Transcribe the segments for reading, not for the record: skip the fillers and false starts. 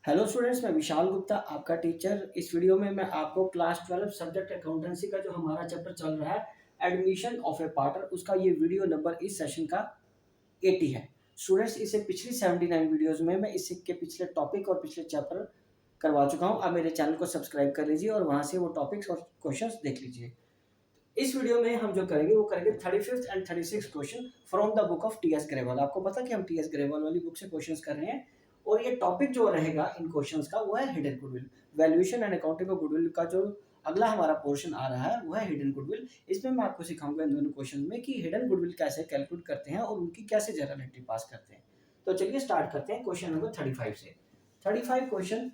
Hello students, मैं विशाल गुप्ता आपका teacher. इस वीडियो में मैं आपको क्लास 12 सब्जेक्ट अकाउंटेंसी का जो हमारा चैप्टर चल रहा है एडमिशन ऑफ ए पार्टर, उसका ये वीडियो नंबर इस सेशन का 80 है। स्टूडेंट्स, इसे पिछली 79 वीडियोस में मैं इसके पिछले टॉपिक और पिछले चैप्टर करवा चुका हूँ। आप मेरे चैनल को सब्सक्राइब कर लीजिए और वहाँ से वो टॉपिक्स और क्वेश्चंस देख लीजिए। इस वीडियो में हम जो करेंगे वो करेंगे 35th and 36 question from the book of T S Grewal. आपको पता कि हम टी एस ग्रेवाल वाली बुक से क्वेश्चंस कर रहे हैं और ये टॉपिक जो रहेगा इन क्वेश्चंस का वो है hidden goodwill. Valuation and accounting of goodwill का जो अगला हमारा पोर्शन आ रहा है वो है हिडन गुडविल। इसमें मैं आपको सिखाऊंगा इन दोनों क्वेश्चन में कि हिडन गुडविल कैसे कैलकुलेट करते हैं और उनकी कैसे जर्नल एंट्री पास करते हैं। तो चलिए स्टार्ट करते हैं क्वेश्चन नंबर 35 से। 35 क्वेश्चन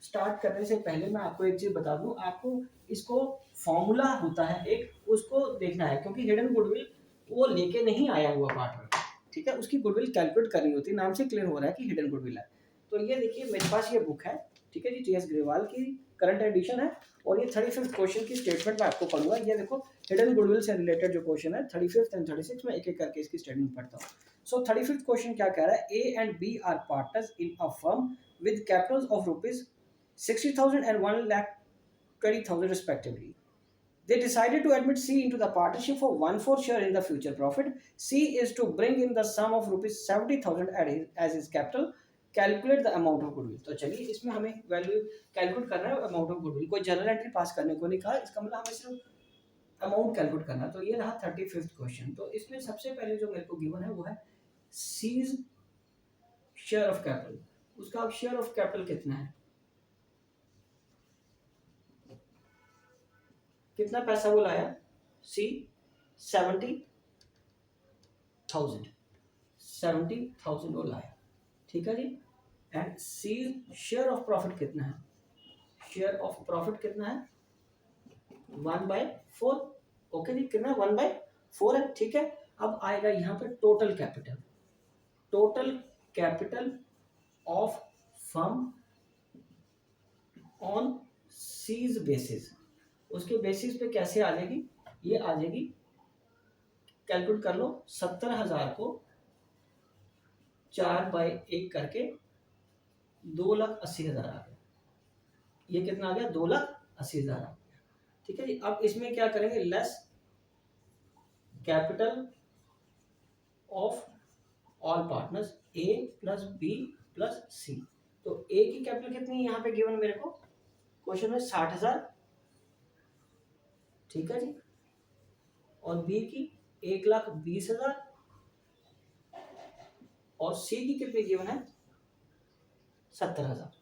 स्टार्ट करने से पहले मैं आपको एक चीज बता दूं, आपको इसको फॉर्मूला होता है एक, उसको देखना है क्योंकि हिडन गुडविल वो लेके नहीं आया हुआ पार्टनर। ठीक है, उसकी गुडविल कैलकुलेट करनी होती है। नाम से क्लियर हो रहा है कि हिडन गुडविल है। तो ये देखिए मेरे पास ये बुक है, ठीक है जी, टी एस ग्रेवाल की करंट एडिशन है और ये 35th क्वेश्चन की स्टेटमेंट मैं आपको पढ़ूंगा। ये देखो हिडन गुडविल से रिलेटेड जो क्वेश्चन है 35th एंड 36 में एक एक करके इसकी स्टेटमेंट पढ़ता हूँ। सो 35th क्वेश्चन क्या कह रहा है, A and B are partners in a firm with capitals of rupees 60,000 and 1,20,000 respectively. They decided to admit C into the partnership for 1/4 share in the future profit. C is to bring in the sum of rupees 70,000 as his capital. Calculate the amount of goodwill. तो चलिए इसमें हमें value calculate करना है, amount of goodwill. कोई general entry पास करने को नहीं कहा, इसका मतलब हमें सिर्फ अमाउंट कैलकुलेट करना। तो ये रहा 35th क्वेश्चन। तो इसमें सबसे पहले जो मेरे को गिवन है वो है सीज शेयर ऑफ कैपिटल। उसका अब शेयर ऑफ कैपिटल कितना है, कितना पैसा वो लाया, सी 70,000, 70,000 वो लाया। ठीक है जी। And C share of profit कितना है, शेयर ऑफ प्रॉफिट कितना है 1/4। ओके जी, कितना 1/4 है। ठीक है, अब आएगा यहाँ पे total capital. Total capital of firm on these basis. उसके बेसिस पे कैसे आ जाएगी, ये आ जाएगी, कैलकुलेट कर लो, 70,000 को 4/1 करके 2,80,000 आ गया। ये कितना आ गया, 2,80,000 आ गया। ठीक है जी। अब इसमें क्या करेंगे, less capital of all partners A plus B plus C. तो ए की कैपिटल कितनी है यहाँ पे गिवन मेरे को क्वेश्चन में 60,000। ठीक है जी। और बी की 1,20,000 और सी की कितनी गिवन है 70,000।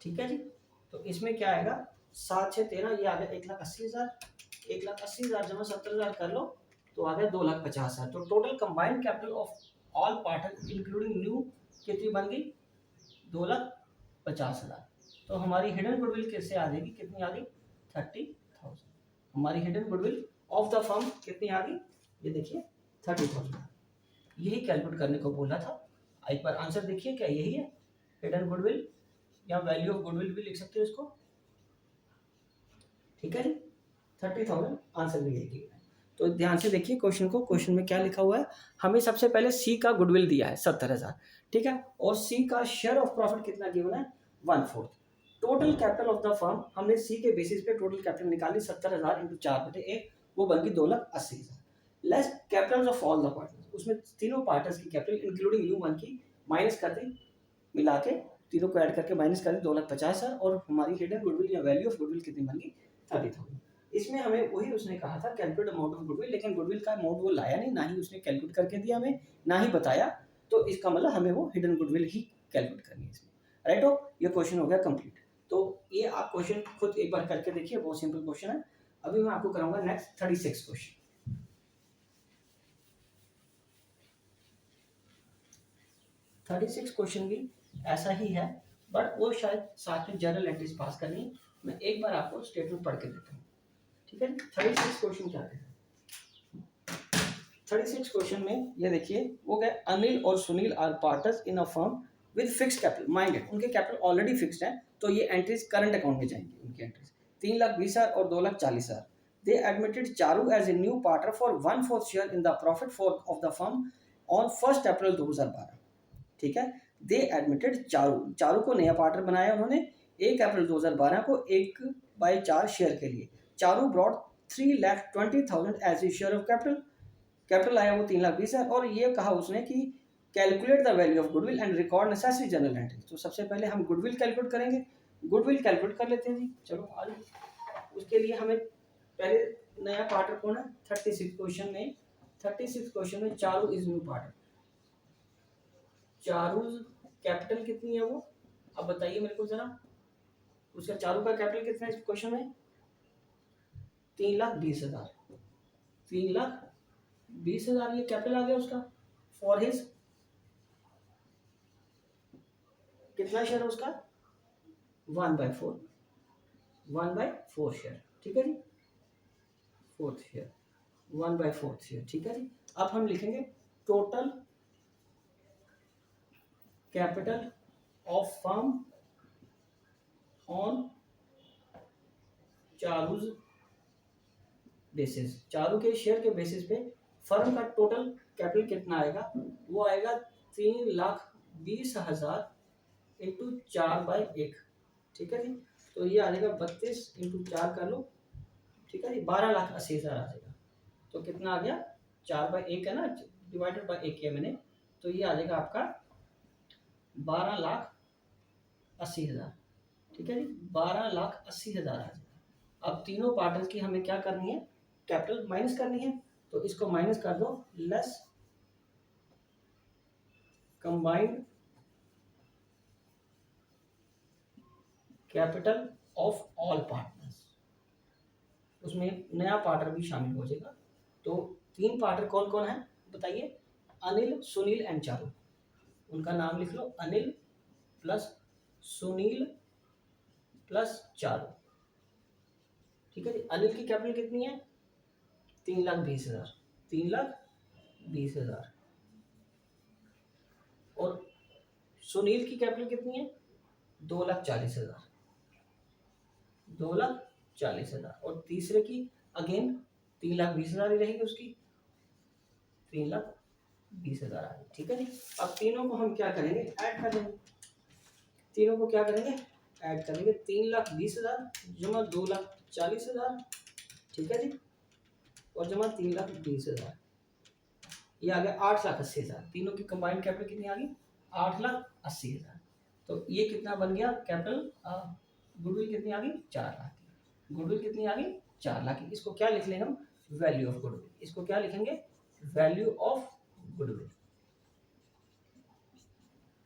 ठीक है जी। तो इसमें क्या आएगा, 7 6 13, ये आ गया 1,80,000। 1,80,000 जमा 70,000 कर लो तो आ गया 2,50,000। तो total combined capital of all partner including new कितनी बन गई, 2,50,000। तो हमारी हिडन गुडविल कैसे आ जाएगी, कितनी आ गई 30,000। हमारी hidden goodwill of the firm कितनी आ गई, ये देखिए 30,000। यही कैलकुलेट करने को बोला था। एक बार आंसर देखिए, क्या यही है हिडन गुडविल या वैल्यू ऑफ गुडविल भी लिख सकते हो इसको। ठीक है जी, 30,000 आंसर भी यही है। तो ध्यान से देखिए क्वेश्चन को, क्वेश्चन में क्या लिखा हुआ है। हमें सबसे पहले सी का गुडविल दिया है 70,000, ठीक है, और सी का शेयर ऑफ प्रॉफिट कितना गिवन है 1/4। Total capital of the firm हमने सी के बेसिस पे टोटल कैपिटल निकाली 70,000 इंटू 4/1, वो बन गई 2,80,000। Less capital of all the partners, उसमें तीनों पार्टनर्स की कैपिटल इंक्लूडिंग न्यू वन की माइनस कर दी, मिला के तीनों को ऐड करके माइनस कर दी 2,50,000। और हमारी हिडन गुडविल या वैल्यू ऑफ गुडविल कितनी बन गई 30,000। इसमें हमें वही उसने कहा था कैलकुलेट अमाउंट ऑफ गुडविल, लेकिन गुडविल का अमाउंट वो लाया नहीं, ना ही उसने कैलकुलेट करके दिया हमें, ना ही बताया। तो इसका मतलब हमें वो हिडन गुडविल ही कैलकुलेट करनी है इसमें। राइट हो, ये क्वेश्चन हो गया कंप्लीट। तो ये आप क्वेश्चन खुद एक बार करके देखिए, बहुत सिंपल क्वेश्चन है। अभी मैं आपको कराऊंगा नेक्स्ट 36 क्वेश्चन। 36 क्वेश्चन भी ऐसा ही है, बट वो शायद साथ में जनरल एंट्रीज पास करनी है। मैं एक बार आपको स्टेटमेंट पढ़ के देता हूँ। ठीक है, 36 क्वेश्चन क्या है। 36 क्वेश्चन में ये देखिए, वो गए अनिल और Sunil are partners in a firm with fixed capital. Minded, उनके कैपिटल ऑलरेडी फिक्स्ड है, तो ये एंट्रीज करंट अकाउंट में जाएंगी। उनकी एंट्रीज 3,20,000 और 2,40,000। They admitted Charu as a new partner for 1/4 share in the profit for of the firm on 1 April 2012। ठीक है, दे एडमिटेड चारू, चारू को नया पार्टनर बनाया उन्होंने 1 अप्रैल 2012 को 1/4 शेयर के लिए। Charu brought 3,20,000 as a share of capital, capital आया वो 3,20,000 और ये कहा उसने कि calculate the value of goodwill and record necessary journal entry. तो सबसे पहले हम गुडविल कैलकुलेट करेंगे, गुडविल कैलकुलेट कर लेते हैं जी। चलो आज उसके लिए हमें पहले नया पार्टनर कौन है, 36 क्वेश्चन में Charu is new partner. Charu capital कितनी है वो, अब बताइए मेरे को जरा, उसका चारू का कैपिटल कितना है इस क्वेश्चन में, 3,20,000, 3,20,000 ये कैपिटल आ गया उसका। फॉर हिज कितना शेयर है उसका, 1/4 शेयर, ठीक है जी, 4th शेयर 1/4 शेयर, ठीक है जी। अब हम लिखेंगे total capital of firm on Charu's basis, Charu के शेयर के बेसिस पे फर्म का टोटल कैपिटल कितना आएगा, वो आएगा 3,20,000 इंटू 4/1, ठीक है जी। तो ये आ जाएगा 32 इंटू 4 कर लो, ठीक है जी, 12,80,000 आ जाएगा। तो कितना आ गया, 4/1 है ना, डिवाइडेड बाय 1 किया मैंने, तो ये आ जाएगा आपका 12,80,000, ठीक है जी, 12,80,000 आ जाएगा। अब तीनों पार्टनर्स की हमें क्या करनी है, कैपिटल माइनस करनी है, तो इसको माइनस कर दो, less combined capital of all partners, उसमें नया पार्टनर भी शामिल हो जाएगा। तो 3 पार्टनर कौन कौन है बताइए, अनिल, सुनील एंड चारू, उनका नाम लिख लो, अनिल प्लस सुनील प्लस चारू, ठीक है जी। अनिल की कैपिटल कितनी है, 3,20,000, 3,20,000 और सुनील की कैपिटल कितनी है, 2,40,000, 2,40,000 और तीसरे की अगेन 3,20,000 ही रहेगी उसकी, 3,20,000 आ गई, ठीक है जी। अब तीनों को हम क्या करेंगे, ऐड कर देंगे, तीनों को क्या करेंगे, ऐड करेंगे, 3,20,000 जमा 2,40,000, ठीक है जी, और जमा 3,20,000, ये आ गया 8,80,000। तीनों की कंबाइंड कैपिटल कितनी आ गई, 8,80,000। तो ये कितना बन गया कैपिटल, गुडविल कितनी आ गई, 4 लाख की, गुडविल कितनी आ गई, 4 लाख की। इसको क्या लिख लेंगे हम, वैल्यू ऑफ गुडविल, इसको क्या लिखेंगे, वैल्यू ऑफ गुडविल,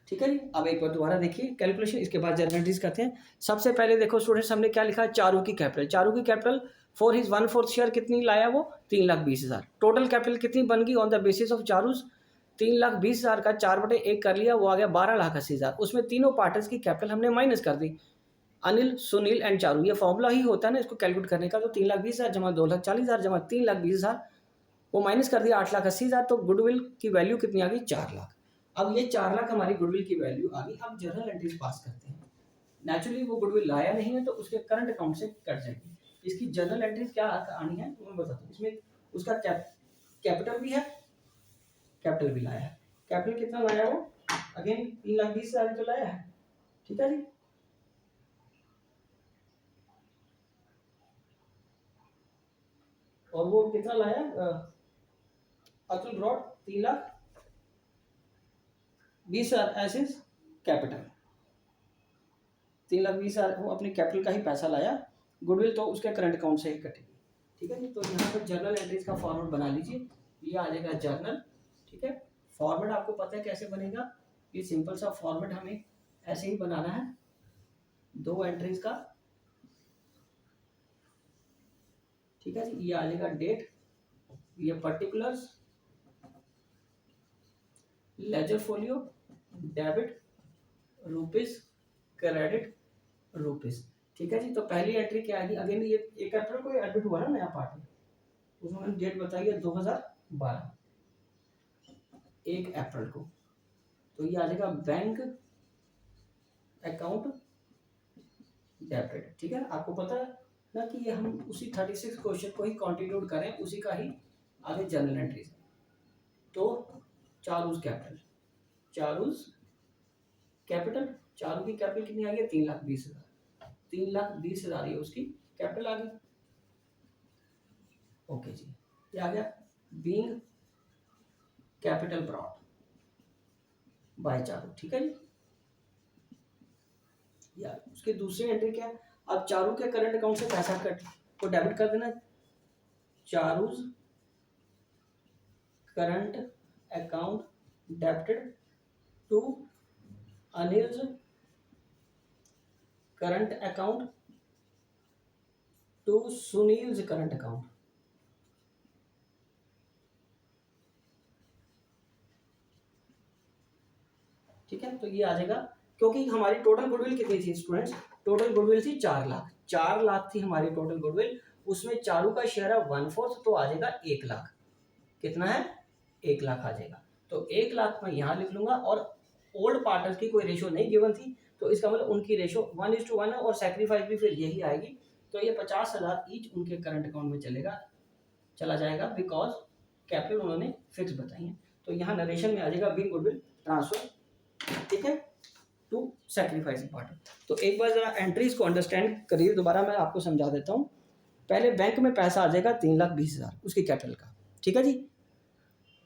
ठीक है जी। अब एक बार दोबारा देखिए कैलकुलेशन, इसके बाद जर्नल एंट्रीज करते हैं। सबसे पहले देखो स्टूडेंट्स, हमने क्या लिखा है, चारू की कैपिटल, चारू की कैपिटल फॉर हिज 1/4 शेयर कितनी लाया वो, 3,20,000। टोटल कैपिटल कितनी बन गई on the basis of Charu's, 3,20,000 का 4/1 कर लिया, वो आ गया 12,80,000। उसमें तीनों पार्टनर्स की कैपिटल हमने माइनस कर दी, अनिल, सुनील एंड चारू, ये फॉर्मूला ही होता है ना इसको कैलकुलेट करने का। तो 3,20,000 जमा 2,40,000 जमा 3,20,000, वो माइनस कर दिया 8,80,000, तो गुडविल की वैल्यू कितनी आ गई, 4 लाख। अब ये 4 लाख हमारी गुडविल की वैल्यू आ गई। अब जर्नल एंट्रीज पास करते हैं। नेचुरली वो गुडविल लाया नहीं है तो उसके करंट अकाउंट से कट जाएगी। इसकी जर्नल एंट्रीज क्या आनी है वो मैं बताता हूँ। इसमें उसका कैपिटल भी है, कैपिटल भी लाया है। कैपिटल कितना लाया वो, अगेन 3,20,000 तो लाया है, ठीक है जी। और वो कितना लाया, Atul brought 3,20,000 as is capital, 3,20,000 वो अपने कैपिटल का ही पैसा लाया, गुडविल तो उसके करंट अकाउंट से ही कटेगी, ठीक है जी। तो यहाँ पर जर्नल एंट्रीज का फॉर्मेट बना लीजिए, ये आ जाएगा जर्नल, ठीक है। फॉर्मेट आपको पता है कैसे बनेगा, ये सिंपल सा फॉर्मेट हमें ऐसे ही बनाना है, 2 एंट्रीज का, ठीक है जी। ये आ जाएगा डेट, ये particulars, ledger folio, debit rupees, credit rupees, ठीक है जी। तो पहली एंट्री क्या आएगी, अगेन ये 1 अप्रैल को एडमिट हुआ ना नया पार्टी, उसमें मैंने डेट बताई है 2012, 1 अप्रैल को। तो ये आ जाएगा बैंक अकाउंट डेबिट, ठीक है। आपको पता है ना कि ये हम उसी 36 क्वेश्चन को ही कंटिन्यू करें, उसी का ही आगे जर्नल एंट्रीज। तो चारूज कैपिटल, चारूज कैपिटल, चारों की कैपिटल कितनी आ गई? 3,20,000। 3,20,000 ये उसकी कैपिटल आ गई। ओके जी, ये आ गया being capital brought by Charu. ठीक है जी। यार उसके दूसरी एंट्री क्या है? अब चारू के करंट अकाउंट से पैसा कट को डेबिट कर देना। Charu's current account debited to Anil's current account to Sunil's current account. ठीक है, तो ये आ जाएगा, क्योंकि हमारी टोटल गुडविल कितनी थी स्टूडेंट्स? टोटल गुडविल थी 4 लाख। 4 लाख थी हमारी टोटल गुडविल, उसमें चारू का शेयर है 1/4, तो आ जाएगा 1 लाख। कितना है? 1 लाख आ जाएगा। तो 1 लाख मैं यहाँ लिख लूंगा, और ओल्ड पार्टनर्स की कोई रेशो नहीं गिवन थी, तो इसका मतलब उनकी रेशो 1:1 है, और सेक्रीफाइस भी फिर यही आएगी। तो ये 50,000 ईच उनके करंट अकाउंट में चला जाएगा, बिकॉज कैपिटल उन्होंने फिक्स बताई है। तो यहाँ नरेशन में आ जाएगा बीइंग गुडविल ट्रांसफर, ठीक है, टू सेक्रीफाइसिंग पार्टनर। तो एक बार जरा एंट्रीज को अंडरस्टैंड करिए, दोबारा मैं आपको समझा देता हूँ। पहले बैंक में पैसा आ जाएगा 3,20,000 उसकी कैपिटल का। ठीक है जी,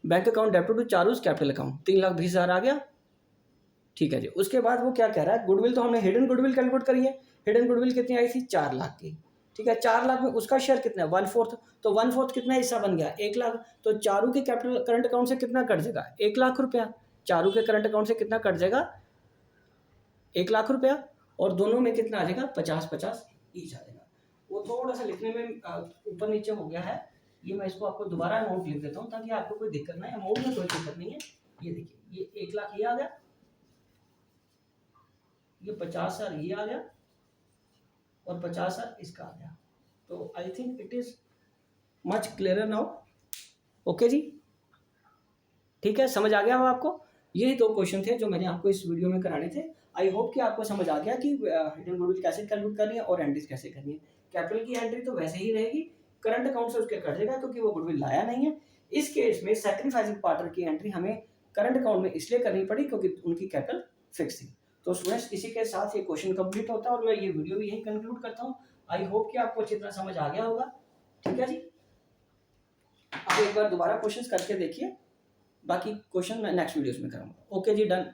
bank account debit to Charu's capital account 3,20,000 आ गया। ठीक है जी, उसके बाद वो क्या कह रहा है? गुडविल तो हमने हिडन गुडविल कैलकुलेट करी है। हिडन गुडविल कितनी आई थी? 4 लाख की। ठीक है, 4 लाख में उसका शेयर कितना है? 1/4। तो 1/4 कितना हिस्सा बन गया? 1 लाख। तो चारू के कैपिटल करंट अकाउंट से कितना कट जाएगा? 1 लाख रुपया। चारू के करंट अकाउंट से कितना कट जाएगा? 1 लाख रुपया। और दोनों में कितना आ जाएगा? 50-50 ईच आ जाएगा। वो थोड़ा सा लिखने में ऊपर नीचे हो गया है, ये मैं इसको आपको दोबारा नोट लिख देता हूँ ताकि आपको कोई दिक्कत ना है। अमाउंट में कोई दिक्कत नहीं है। ये देखिए, ये 1 लाख ये आ गया, ये 50,000 ये आ गया, और 50,000 इसका आ गया। तो I think it is much clear now. Okay जी, ठीक है, समझ आ गया हो आपको? यही 2 क्वेश्चन थे जो मैंने आपको इस वीडियो में कराने थे। आई होप कि आपको समझ आ गया कि हिडन गुडविल कैसे कैलकुलेट करनी है और एंट्रीज कैसे करनी है। कैपिटल की एंट्री तो वैसे ही रहेगी, करंट अकाउंट से उसके कट जाएगा क्योंकि वो गुडविल लाया नहीं है। इस केस में सैक्रिफाइसिंग पार्टनर की एंट्री हमें करंट अकाउंट में इसलिए करनी पड़ी क्योंकि उनकी कैपिटल फिक्स थी। तो स्टूडेंट्स, इसी के साथ ये क्वेश्चन कंप्लीट होता है और मैं ये वीडियो भी यही कंक्लूड करता हूँ। आई होप कि आपको अच्छी तरह समझ आ गया होगा। ठीक है जी, आप एक बार दोबारा क्वेश्चन करके देखिए, बाकी क्वेश्चन मैं नेक्स्ट वीडियोस में करूँगा। ओके जी, डन।